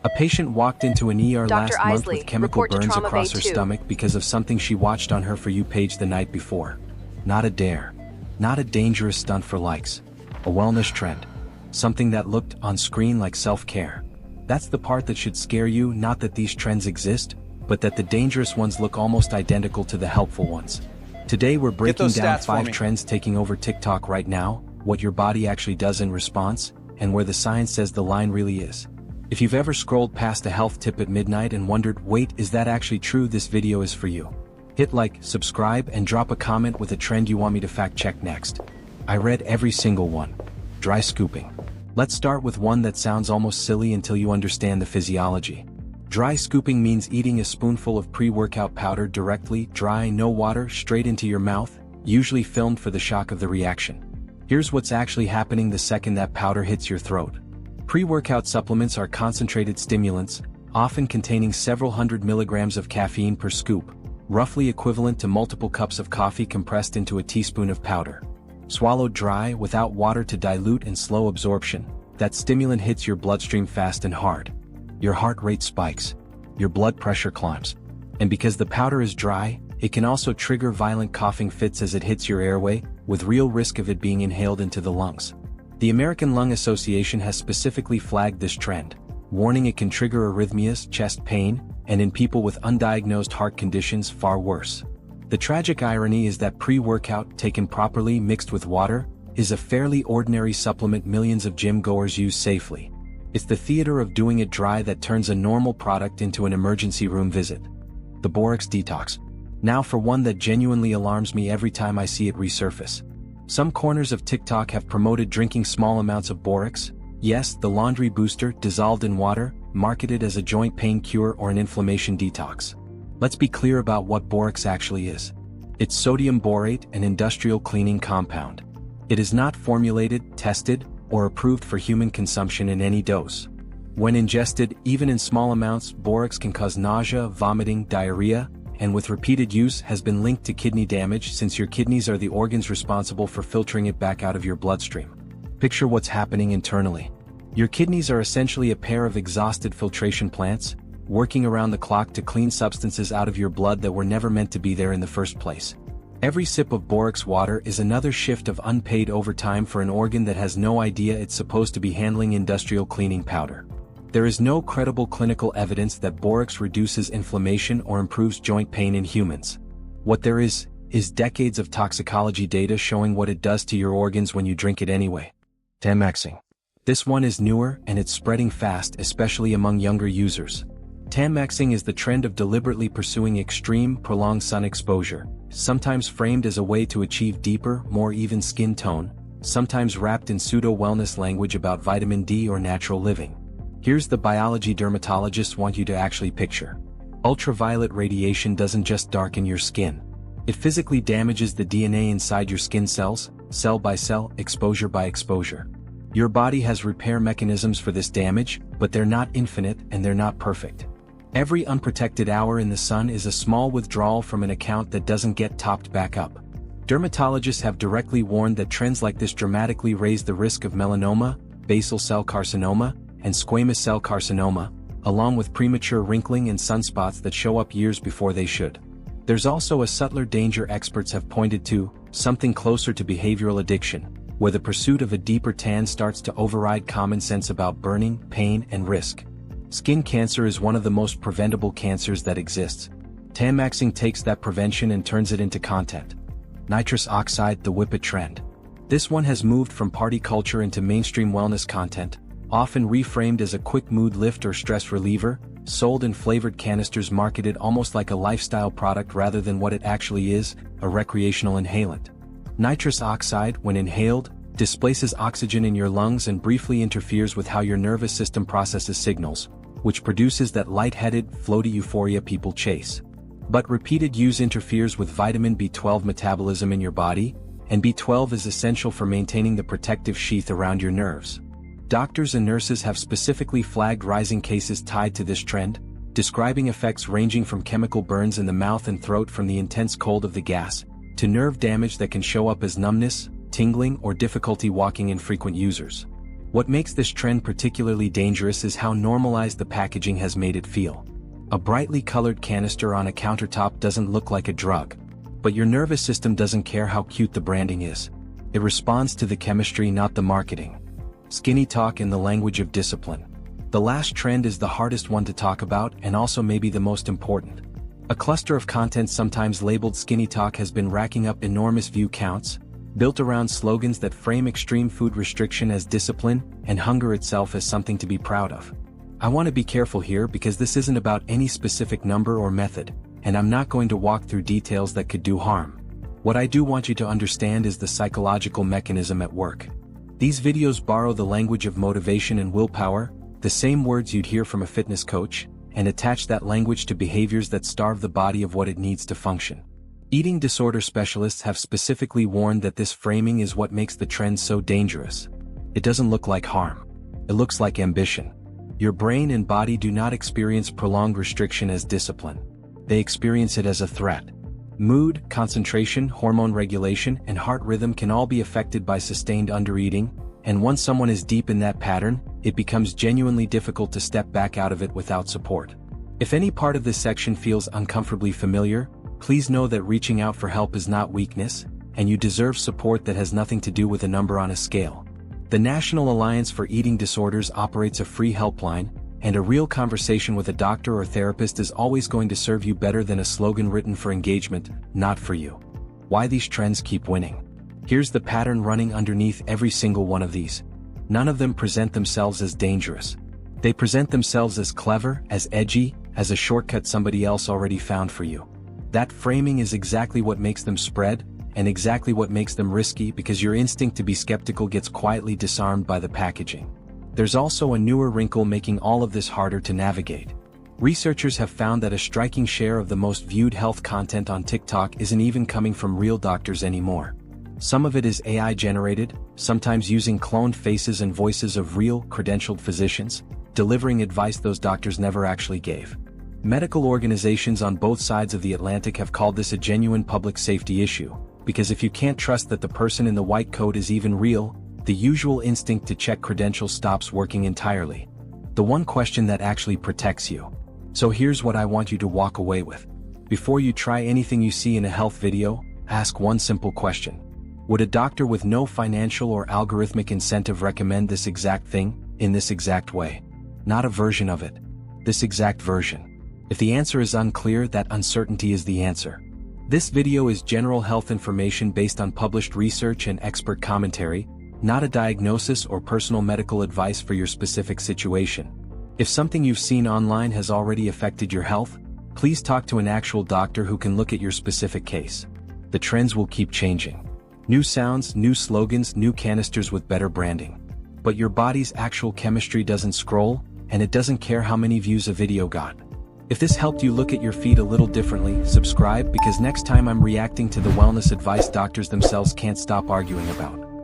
A patient walked into an ER Dr. last month Isley, with chemical report to burns Trauma across Bay her 2. stomach because of something she watched on her For You page the night before. Not a dare. Not a dangerous stunt for likes. A wellness trend. Something that looked on screen like self-care. That's the part that should scare you, not that these trends exist, but that the dangerous ones look almost identical to the helpful ones. Today we're breaking down 5 trends taking over TikTok right now, what your body actually does in response, and where the science says the line really is. If you've ever scrolled past a health tip at midnight and wondered, wait, is that actually true? This video is for you. Hit like, subscribe, and drop a comment with a trend you want me to fact check next. I read every single one. Dry scooping. Let's start with one that sounds almost silly until you understand the physiology. Dry scooping means eating a spoonful of pre-workout powder directly, dry, no water, straight into your mouth, usually filmed for the shock of the reaction. Here's what's actually happening the second that powder hits your throat. Pre-workout supplements are concentrated stimulants, often containing several hundred milligrams of caffeine per scoop, roughly equivalent to multiple cups of coffee compressed into a teaspoon of powder. Swallowed dry, without water to dilute and slow absorption, that stimulant hits your bloodstream fast and hard. Your heart rate spikes. Your blood pressure climbs. And because the powder is dry, it can also trigger violent coughing fits as it hits your airway, with real risk of it being inhaled into the lungs. The American Lung Association has specifically flagged this trend, warning it can trigger arrhythmias, chest pain, and in people with undiagnosed heart conditions far worse. The tragic irony is that pre-workout, taken properly mixed with water, is a fairly ordinary supplement millions of gym goers use safely. It's the theater of doing it dry that turns a normal product into an emergency room visit. The Borax Detox. Now for one that genuinely alarms me every time I see it resurface. Some corners of TikTok have promoted drinking small amounts of borax, yes, the laundry booster dissolved in water, marketed as a joint pain cure or an inflammation detox. Let's be clear about what borax actually is. It's sodium borate, an industrial cleaning compound. It is not formulated, tested, or approved for human consumption in any dose. When ingested, even in small amounts, borax can cause nausea, vomiting, diarrhea, and with repeated use has been linked to kidney damage since your kidneys are the organs responsible for filtering it back out of your bloodstream. Picture what's happening internally. Your kidneys are essentially a pair of exhausted filtration plants, working around the clock to clean substances out of your blood that were never meant to be there in the first place. Every sip of borax water is another shift of unpaid overtime for an organ that has no idea it's supposed to be handling industrial cleaning powder. There is no credible clinical evidence that borax reduces inflammation or improves joint pain in humans. What there is decades of toxicology data showing what it does to your organs when you drink it anyway. Tamaxing. This one is newer and it's spreading fast, especially among younger users. Tamaxing is the trend of deliberately pursuing extreme, prolonged sun exposure, sometimes framed as a way to achieve deeper, more even skin tone, sometimes wrapped in pseudo-wellness language about vitamin D or natural living. Here's the biology dermatologists want you to actually picture. Ultraviolet radiation doesn't just darken your skin. It physically damages the DNA inside your skin cells, cell by cell, exposure by exposure. Your body has repair mechanisms for this damage, but they're not infinite and they're not perfect. Every unprotected hour in the sun is a small withdrawal from an account that doesn't get topped back up. Dermatologists have directly warned that trends like this dramatically raise the risk of melanoma, basal cell carcinoma, and squamous cell carcinoma, along with premature wrinkling and sunspots that show up years before they should. There's also a subtler danger experts have pointed to, something closer to behavioral addiction, where the pursuit of a deeper tan starts to override common sense about burning, pain, and risk. Skin cancer is one of the most preventable cancers that exists. Tamaxing takes that prevention and turns it into content. Nitrous oxide, the whip it trend. This one has moved from party culture into mainstream wellness content, often reframed as a quick mood lift or stress reliever, sold in flavored canisters marketed almost like a lifestyle product rather than what it actually is, a recreational inhalant. Nitrous oxide, when inhaled, displaces oxygen in your lungs and briefly interferes with how your nervous system processes signals, which produces that lightheaded, floaty euphoria people chase. But repeated use interferes with vitamin B12 metabolism in your body, and B12 is essential for maintaining the protective sheath around your nerves. Doctors and nurses have specifically flagged rising cases tied to this trend, describing effects ranging from chemical burns in the mouth and throat from the intense cold of the gas, to nerve damage that can show up as numbness, tingling, or difficulty walking in frequent users. What makes this trend particularly dangerous is how normalized the packaging has made it feel. A brightly colored canister on a countertop doesn't look like a drug. But your nervous system doesn't care how cute the branding is. It responds to the chemistry, not the marketing. Skinny talk in the language of discipline. The last trend is the hardest one to talk about and also maybe the most important. A cluster of content sometimes labeled skinny talk has been racking up enormous view counts, built around slogans that frame extreme food restriction as discipline and hunger itself as something to be proud of. I want to be careful here because this isn't about any specific number or method, and I'm not going to walk through details that could do harm. What I do want you to understand is the psychological mechanism at work. These videos borrow the language of motivation and willpower, the same words you'd hear from a fitness coach, and attach that language to behaviors that starve the body of what it needs to function. Eating disorder specialists have specifically warned that this framing is what makes the trend so dangerous. It doesn't look like harm. It looks like ambition. Your brain and body do not experience prolonged restriction as discipline. They experience it as a threat. Mood, concentration, hormone regulation, and heart rhythm can all be affected by sustained undereating, and once someone is deep in that pattern, it becomes genuinely difficult to step back out of it without support. If any part of this section feels uncomfortably familiar, please know that reaching out for help is not weakness, and you deserve support that has nothing to do with a number on a scale. The National Alliance for Eating Disorders operates a free helpline, and a real conversation with a doctor or therapist is always going to serve you better than a slogan written for engagement, not for you. Why these trends keep winning? Here's the pattern running underneath every single one of these. None of them present themselves as dangerous. They present themselves as clever, as edgy, as a shortcut somebody else already found for you. That framing is exactly what makes them spread, and exactly what makes them risky because your instinct to be skeptical gets quietly disarmed by the packaging. There's also a newer wrinkle making all of this harder to navigate. Researchers have found that a striking share of the most viewed health content on TikTok isn't even coming from real doctors anymore. Some of it is AI generated, sometimes using cloned faces and voices of real, credentialed physicians, delivering advice those doctors never actually gave. Medical organizations on both sides of the Atlantic have called this a genuine public safety issue, because if you can't trust that the person in the white coat is even real, the usual instinct to check credentials stops working entirely. The one question that actually protects you. So here's what I want you to walk away with. Before you try anything you see in a health video, ask one simple question. Would a doctor with no financial or algorithmic incentive recommend this exact thing, in this exact way? Not a version of it. This exact version. If the answer is unclear, that uncertainty is the answer. This video is general health information based on published research and expert commentary, not a diagnosis or personal medical advice for your specific situation. If something you've seen online has already affected your health, please talk to an actual doctor who can look at your specific case. The trends will keep changing. New sounds, new slogans, new canisters with better branding. But your body's actual chemistry doesn't scroll, and it doesn't care how many views a video got. If this helped you look at your feed a little differently, subscribe because next time I'm reacting to the wellness advice doctors themselves can't stop arguing about.